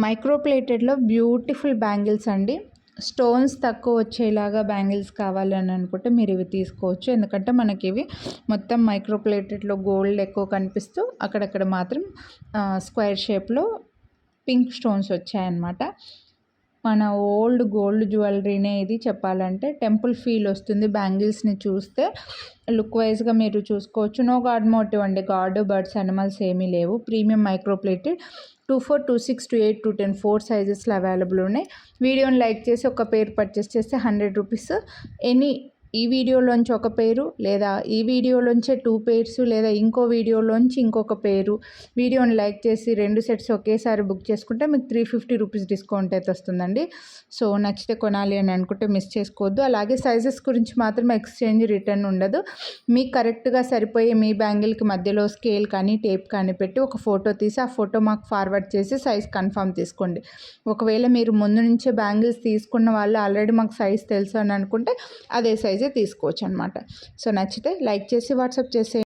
Micro ప్లేటెడ్లో beautiful bangles అండి. Stones తక్కువ వచ్చేలాగా బ్యాంగిల్స్ కావాలని అనుకుంటే మీరు ఇవి తీసుకోవచ్చు. ఎందుకంటే మనకి ఇవి మొత్తం మైక్రో ప్లేటెడ్లో గోల్డ్ ఎక్కువ కనిపిస్తూ అక్కడక్కడ మాత్రం స్క్వేర్ షేప్లో పింక్ స్టోన్స్ వచ్చాయన్నమాట. మన ఓల్డ్ గోల్డ్ జ్యువెలరీనే ఇది చెప్పాలంటే. టెంపుల్ ఫీల్ వస్తుంది బ్యాంగిల్స్ని చూస్తే. లుక్ వైజ్గా మీరు చూసుకోవచ్చు. నో గాడ్ మోటివ్ అండి, గాడ్ బర్డ్స్ అనిమల్స్ ఏమీ లేవు. ప్రీమియం మైక్రో ప్లేటెడ్ 24, 26, 28, 210 4 సైజెస్లో అవైలబుల్ ఉన్నాయి. వీడియోని లైక్ చేసి ఒక పేరు పర్చేస్ చేస్తే 100 రూపీస్. ఈ వీడియోలోంచి ఒక పేరు, లేదా ఈ వీడియోలోంచే 2 పేర్స్, లేదా ఇంకో వీడియోలోంచి ఇంకొక పేరు వీడియోని లైక్ చేసి 2 సెట్స్ ఒకేసారి బుక్ చేసుకుంటే మీకు 350 రూపీస్ డిస్కౌంట్ అయితే వస్తుందండి. సో నచ్చితే కొనాలి అని అనుకుంటే మిస్ చేసుకోవద్దు. అలాగే సైజెస్ గురించి మాత్రం ఎక్స్చేంజ్ రిటర్న్ ఉండదు. మీకు కరెక్ట్గా సరిపోయే మీ బ్యాంగిల్కి మధ్యలో స్కేల్ కానీ టేప్ కానీ పెట్టి ఒక ఫోటో తీసి ఆ ఫోటో మాకు ఫార్వర్డ్ చేసి సైజ్ కన్ఫర్మ్ తీసుకోండి. ఒకవేళ మీరు ముందు నుంచే బ్యాంగిల్స్ తీసుకున్న వాళ్ళు ఆల్రెడీ మాకు సైజ్ తెలుసు అని అనుకుంటే అదే సైజే తీసుకోవచ్చు అనమాట. సో నచ్చితే లైక్ చేసి వాట్సాప్ చేసే